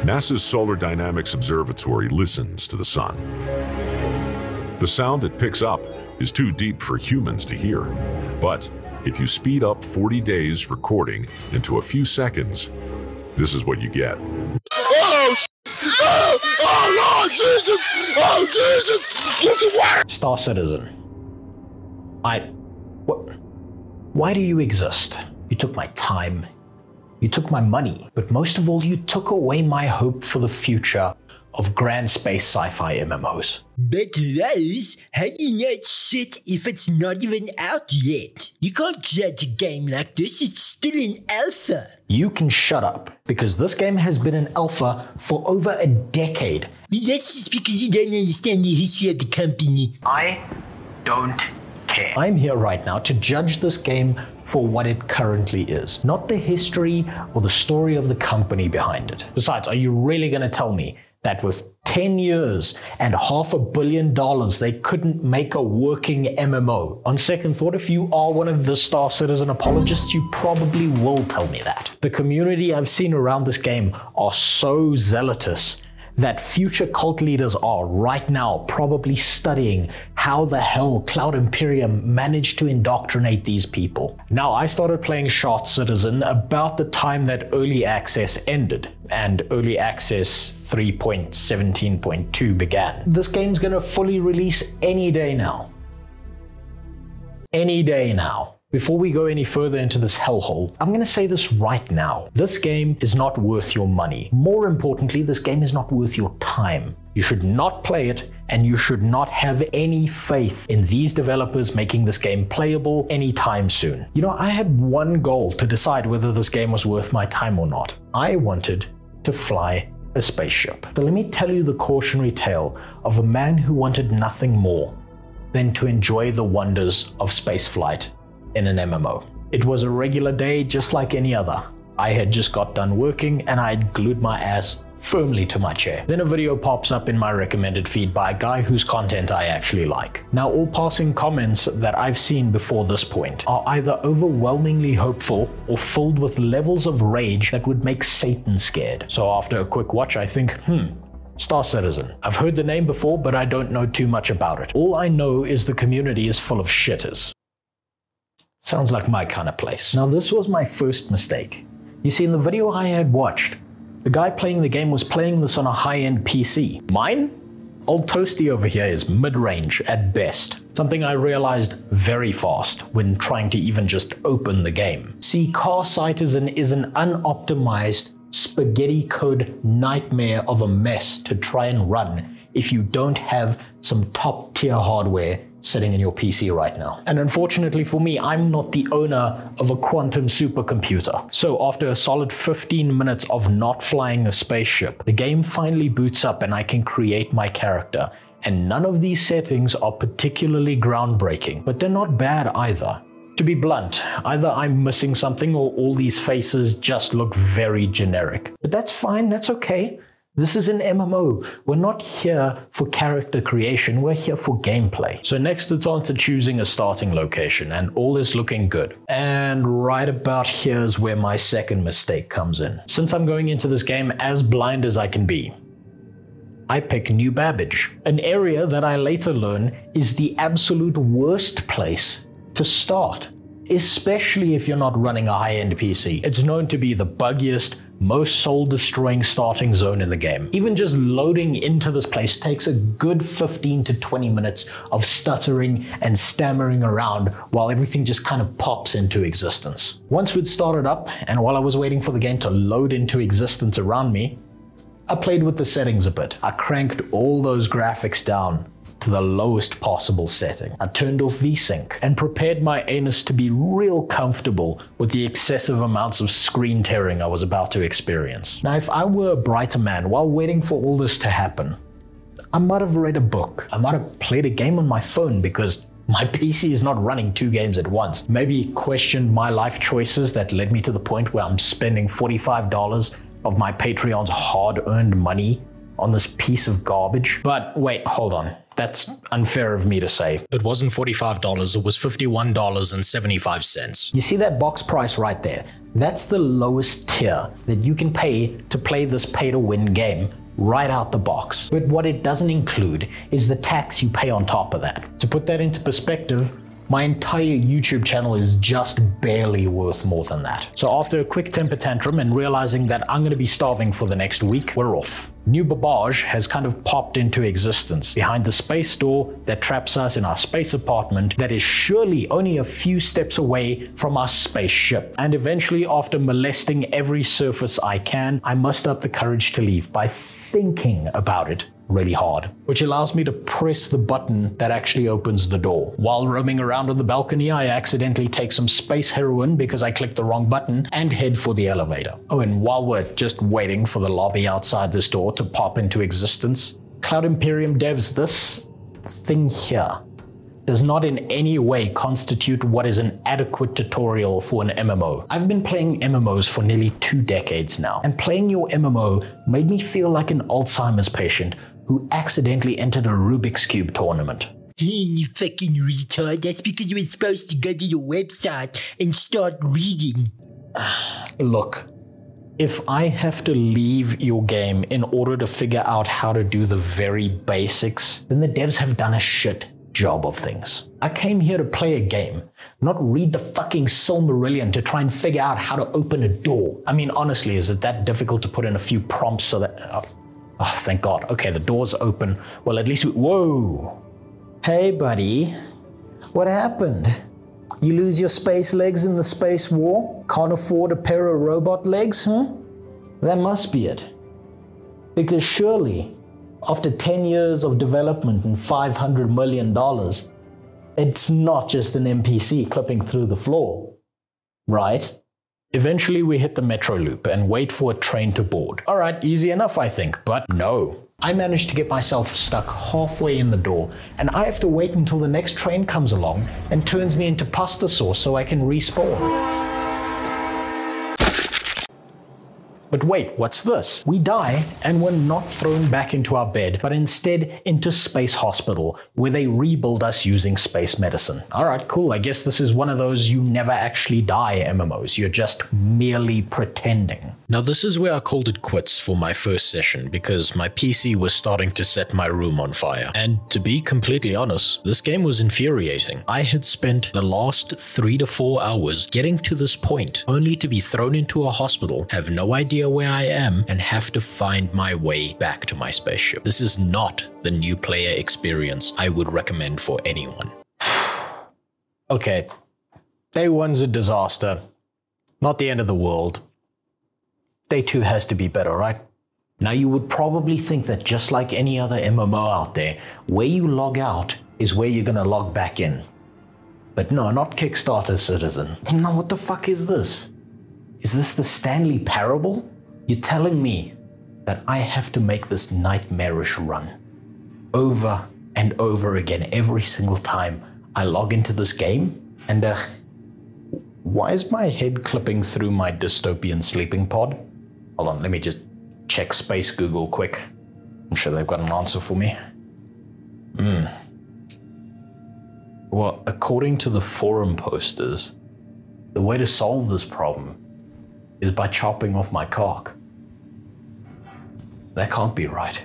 NASA's Solar Dynamics Observatory listens to the sun. The sound it picks up is too deep for humans to hear. But if you speed up 40 days recording into a few seconds, this is what you get. Oh, Lord Jesus! Oh, Jesus! Look at what? Star Citizen. Why do you exist? You took my time. You took my money. But most of all, you took away my hope for the future of grand space sci-fi MMOs. But Rose, how do you know it's shit if it's not even out yet? You can't judge a game like this, it's still in alpha. You can shut up, because this game has been in alpha for over a decade. That's just because you don't understand the history of the company. I don't care. I'm here right now to judge this game for what it currently is, not the history or the story of the company behind it. Besides, are you really going to tell me that with 10 years and $500 million, they couldn't make a working MMO? On second thought, if you are one of the Star Citizen apologists, you probably will tell me that. The community I've seen around this game are so zealous that future cult leaders are right now probably studying how the hell Cloud Imperium managed to indoctrinate these people. Now, I started playing Star Citizen about the time that Early Access ended and Early Access 3.17.2 began. This game's gonna fully release any day now. Any day now. Before we go any further into this hellhole, I'm going to say this right now. This game is not worth your money. More importantly, this game is not worth your time. You should not play it, and you should not have any faith in these developers making this game playable anytime soon. You know, I had one goal to decide whether this game was worth my time or not. I wanted to fly a spaceship. So let me tell you the cautionary tale of a man who wanted nothing more than to enjoy the wonders of spaceflight in an MMO. It was a regular day just like any other. I had just got done working and I had glued my ass firmly to my chair. Then a video pops up in my recommended feed by a guy whose content I actually like. Now, all passing comments that I've seen before this point are either overwhelmingly hopeful or filled with levels of rage that would make Satan scared. So after a quick watch, I think, Star Citizen. I've heard the name before, but I don't know too much about it. All I know is the community is full of shitters. Sounds like my kind of place. Now, this was my first mistake. You see, in the video I had watched, the guy playing the game was playing this on a high-end PC. Mine? Old Toasty over here is mid-range at best. Something I realized very fast when trying to even just open the game. See, Car Citizen is an unoptimized spaghetti code nightmare of a mess to try and run if you don't have some top-tier hardware sitting in your PC right now. And unfortunately for me, I'm not the owner of a quantum supercomputer. So after a solid 15 minutes of not flying a spaceship, the game finally boots up and I can create my character. And none of these settings are particularly groundbreaking, but they're not bad either. To be blunt, either I'm missing something or all these faces just look very generic. But that's fine, that's okay. This is an MMO. We're not here for character creation, we're here for gameplay. So next it's on to choosing a starting location, and all is looking good. And right about here's where my second mistake comes in. Since I'm going into this game as blind as I can be, I pick New Babbage, an area that I later learn is the absolute worst place to start, especially if you're not running a high-end PC. It's known to be the buggiest, most soul-destroying starting zone in the game. Even just loading into this place takes a good 15 to 20 minutes of stuttering and stammering around while everything just kind of pops into existence. Once we'd started up, and while I was waiting for the game to load into existence around me, I played with the settings a bit. I cranked all those graphics down to the lowest possible setting. I turned off VSync and prepared my anus to be real comfortable with the excessive amounts of screen tearing I was about to experience. Now, if I were a brighter man while waiting for all this to happen, I might have read a book. I might have played a game on my phone because my PC is not running 2 games at once. Maybe questioned my life choices that led me to the point where I'm spending $45 of my Patreon's hard-earned money on this piece of garbage. But wait, hold on. That's unfair of me to say. It wasn't $45, it was $51.75. You see that box price right there? That's the lowest tier that you can pay to play this pay-to-win game right out the box. But what it doesn't include is the tax you pay on top of that. To put that into perspective, my entire YouTube channel is just barely worth more than that. So after a quick temper tantrum and realizing that I'm going to be starving for the next week, we're off. New Babbage has kind of popped into existence behind the space door that traps us in our space apartment that is surely only a few steps away from our spaceship. And eventually, after molesting every surface I can, I muster up the courage to leave by thinking about it really hard, which allows me to press the button that actually opens the door. While roaming around on the balcony, I accidentally take some space heroin because I clicked the wrong button and head for the elevator. Oh, and while we're just waiting for the lobby outside this door to pop into existence, Cloud Imperium devs this thing here does not in any way constitute what is an adequate tutorial for an MMO. I've been playing MMOs for nearly 2 decades now, and playing your MMO made me feel like an Alzheimer's patient who accidentally entered a Rubik's Cube tournament. Hey, you fucking retard, that's because you were supposed to go to your website and start reading. Look, if I have to leave your game in order to figure out how to do the very basics, then the devs have done a shit job of things. I came here to play a game, not read the fucking Silmarillion to try and figure out how to open a door. I mean, honestly, is it that difficult to put in a few prompts so that... Oh, thank God. Okay, the door's open. Well, at least whoa. Hey, buddy. What happened? You lose your space legs in the space war? Can't afford a pair of robot legs, huh? That must be it. Because surely, after 10 years of development and $500 million, it's not just an NPC clipping through the floor, right? Eventually we hit the metro loop and wait for a train to board. All right, easy enough, I think, but no. I managed to get myself stuck halfway in the door, and I have to wait until the next train comes along and turns me into pasta sauce so I can respawn. But wait, what's this? We die, and we're not thrown back into our bed, but instead into Space Hospital, where they rebuild us using space medicine. Alright, cool, I guess this is one of those you never actually die MMOs, you're just merely pretending. Now this is where I called it quits for my first session, because my PC was starting to set my room on fire. And to be completely honest, this game was infuriating. I had spent the last 3 to 4 hours getting to this point, only to be thrown into a hospital, have no idea where I am, and have to find my way back to my spaceship. This is not the new player experience I would recommend for anyone. Okay, day 1's a disaster. Not the end of the world. Day 2 has to be better, right? Now you would probably think that just like any other MMO out there, where you log out is where you're gonna log back in. But no, not Kickstarter, citizen. Now what the fuck is this? Is this the Stanley Parable? You're telling me that I have to make this nightmarish run over and over again every single time I log into this game? And why is my head clipping through my dystopian sleeping pod? Hold on, let me just check Space Google quick. I'm sure they've got an answer for me. Well, according to the forum posters, the way to solve this problem is by chopping off my cock. That can't be right.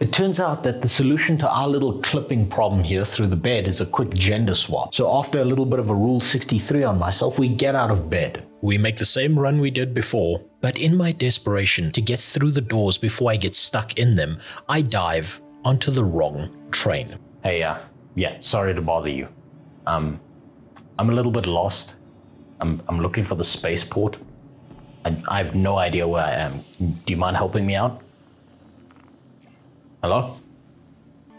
It turns out that the solution to our little clipping problem here through the bed is a quick gender swap. So after a little bit of a Rule 63 on myself, we get out of bed. We make the same run we did before, but in my desperation to get through the doors before I get stuck in them, I dive onto the wrong train. Hey, yeah, sorry to bother you. I'm a little bit lost. I'm looking for the spaceport. I have no idea where I am. Do you mind helping me out? Hello?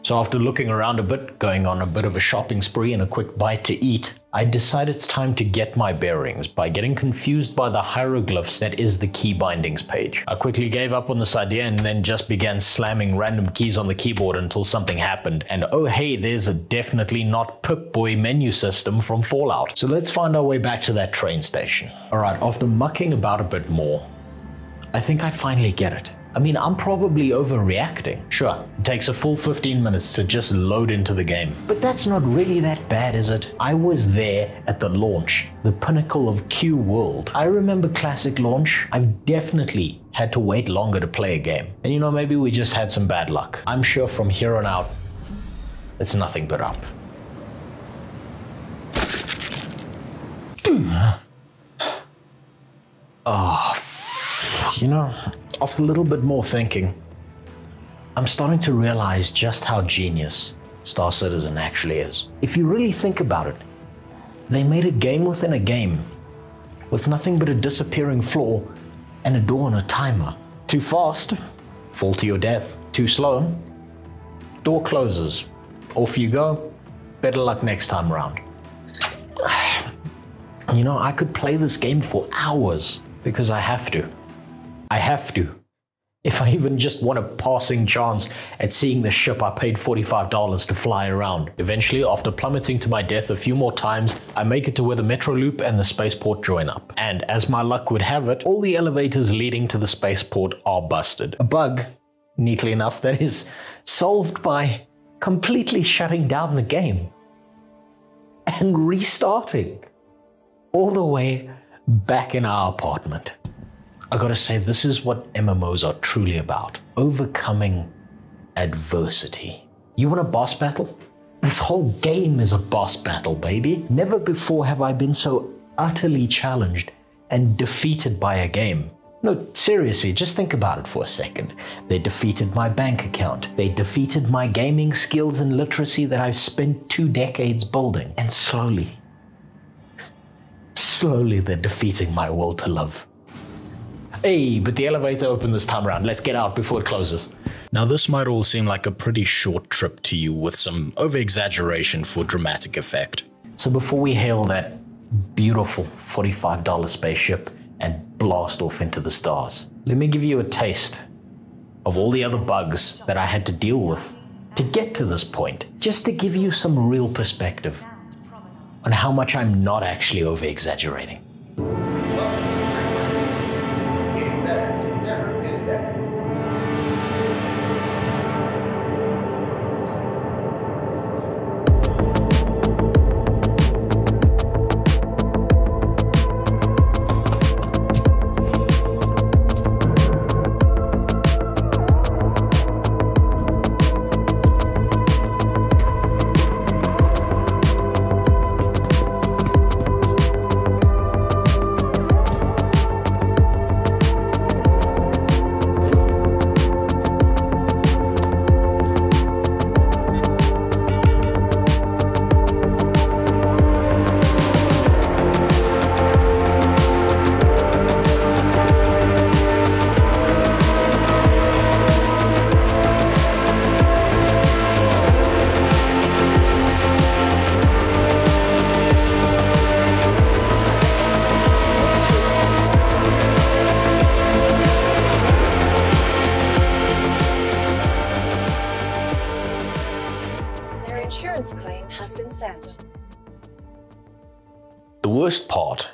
So after looking around a bit, going on a bit of a shopping spree and a quick bite to eat, I decide it's time to get my bearings by getting confused by the hieroglyphs that is the key bindings page. I quickly gave up on this idea and then just began slamming random keys on the keyboard until something happened. And oh hey, there's a definitely not Pip-Boy menu system from Fallout. So let's find our way back to that train station. Alright, after mucking about a bit more, I think I finally get it. I mean, I'm probably overreacting. Sure, it takes a full 15 minutes to just load into the game, but that's not really that bad, is it? I was there at the launch, the pinnacle of Q World. I remember classic launch. I've definitely had to wait longer to play a game. And you know, maybe we just had some bad luck. I'm sure from here on out, it's nothing but up. You know, after a little bit more thinking, I'm starting to realize just how genius Star Citizen actually is. If you really think about it, they made a game within a game with nothing but a disappearing floor and a door and a timer. Too fast, fall to your death. Too slow, door closes. Off you go, better luck next time around. You know, I could play this game for hours because I have to. I have to. If I even just want a passing chance at seeing the ship I paid $45 to fly around. Eventually, after plummeting to my death a few more times, I make it to where the metro loop and the spaceport join up. And as my luck would have it, all the elevators leading to the spaceport are busted. A bug, neatly enough, that is solved by completely shutting down the game and restarting all the way back in our apartment. I gotta say, this is what MMOs are truly about. Overcoming adversity. You want a boss battle? This whole game is a boss battle, baby. Never before have I been so utterly challenged and defeated by a game. No, seriously, just think about it for a second. They defeated my bank account. They defeated my gaming skills and literacy that I've spent 2 decades building. And slowly they're defeating my will to live. Hey, but the elevator opened this time around. Let's get out before it closes. Now this might all seem like a pretty short trip to you with some over-exaggeration for dramatic effect. So before we hail that beautiful $45 spaceship and blast off into the stars, let me give you a taste of all the other bugs that I had to deal with to get to this point, just to give you some real perspective on how much I'm not actually over-exaggerating. Claim has been sent. The worst part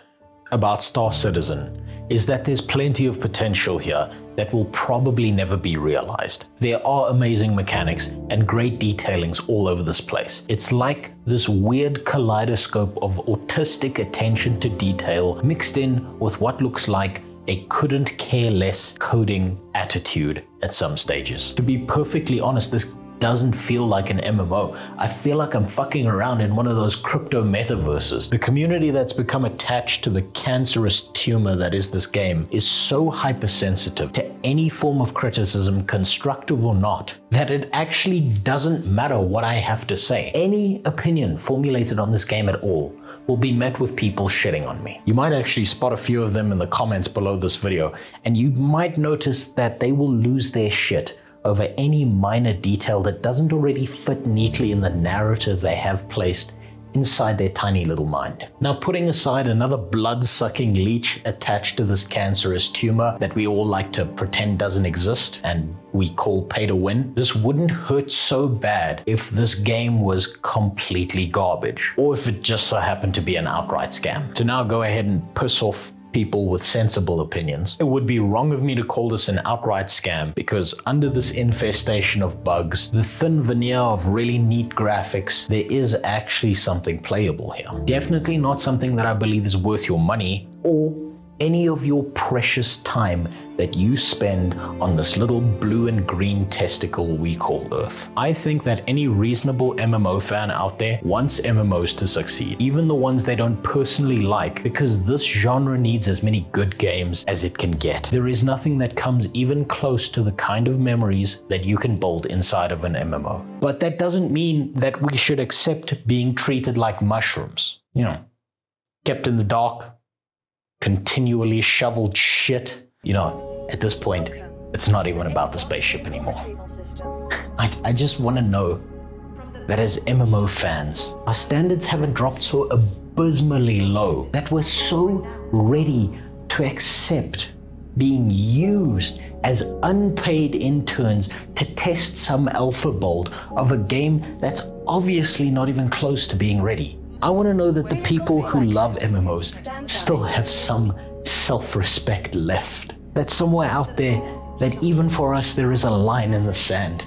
about Star Citizen is that there's plenty of potential here that will probably never be realized. There are amazing mechanics and great detailings all over this place. It's like this weird kaleidoscope of autistic attention to detail mixed in with what looks like a couldn't care less coding attitude at some stages. To be perfectly honest, this doesn't feel like an MMO. I feel like I'm fucking around in one of those crypto metaverses. The community that's become attached to the cancerous tumor that is this game is so hypersensitive to any form of criticism, constructive or not, that it actually doesn't matter what I have to say. Any opinion formulated on this game at all will be met with people shitting on me. You might actually spot a few of them in the comments below this video, and you might notice that they will lose their shit over any minor detail that doesn't already fit neatly in the narrative they have placed inside their tiny little mind. Now, putting aside another blood-sucking leech attached to this cancerous tumor that we all like to pretend doesn't exist and we call pay to win, this wouldn't hurt so bad if this game was completely garbage, or if it just so happened to be an outright scam. To now go ahead and piss off people with sensible opinions. It would be wrong of me to call this an outright scam, because under this infestation of bugs, the thin veneer of really neat graphics, there is actually something playable here. Definitely not something that I believe is worth your money or any of your precious time that you spend on this little blue and green testicle we call Earth. I think that any reasonable MMO fan out there wants MMOs to succeed, even the ones they don't personally like, because this genre needs as many good games as it can get. There is nothing that comes even close to the kind of memories that you can build inside of an MMO. But that doesn't mean that we should accept being treated like mushrooms. You know, kept in the dark, continually shoveled shit. You know, at this point, it's not even about the spaceship anymore. I just want to know that as MMO fans, our standards haven't dropped so abysmally low that we're so ready to accept being used as unpaid interns to test some alpha build of a game that's obviously not even close to being ready. I want to know that the people who love MMOs still have some self-respect left. That somewhere out there, that even for us there is a line in the sand.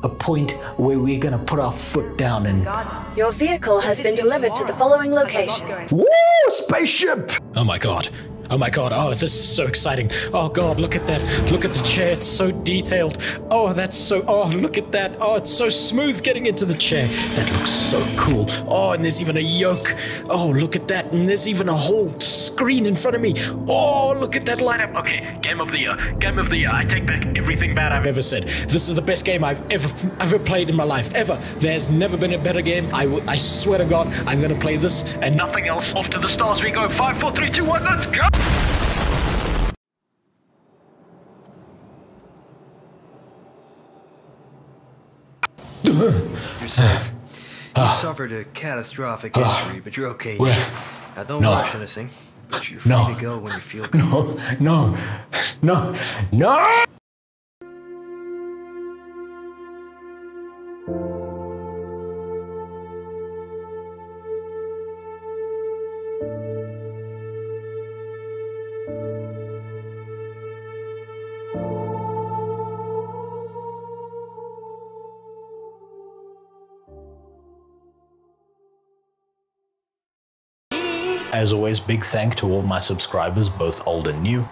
A point where we're gonna put our foot down and... Your vehicle has been delivered to the following location. Woo! Spaceship! Oh my god. Oh my god, oh, this is so exciting. Oh god, look at that. Look at the chair, it's so detailed. Oh, that's so, oh, look at that. Oh, it's so smooth getting into the chair. That looks so cool. Oh, and there's even a yoke. Oh, look at that. And there's even a whole screen in front of me. Oh, look at that lineup. Okay, game of the year. Game of the year. I take back everything bad I've ever said. This is the best game I've ever played in my life. Ever. There's never been a better game. I swear to God, I'm gonna play this and nothing else. Off to the stars we go. 5, 4, 3, 2, 1, let's go! You're safe. You suffered a catastrophic injury, but you're okay now. Now don't rush anything, but you're free to go when you feel comfortable. No! As always, big thank to all my subscribers, both old and new.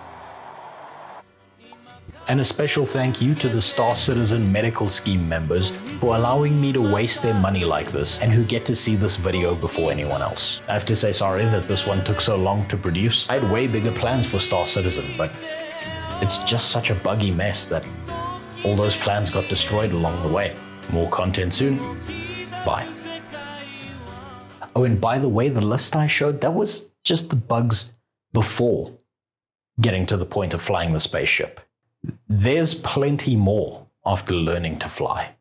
And a special thank you to the Star Citizen Medical Scheme members for allowing me to waste their money like this and who get to see this video before anyone else. I have to say sorry that this one took so long to produce. I had way bigger plans for Star Citizen, but it's just such a buggy mess that all those plans got destroyed along the way. More content soon. Bye. Oh, and by the way, the list I showed, that was just the bugs before getting to the point of flying the spaceship. There's plenty more after learning to fly.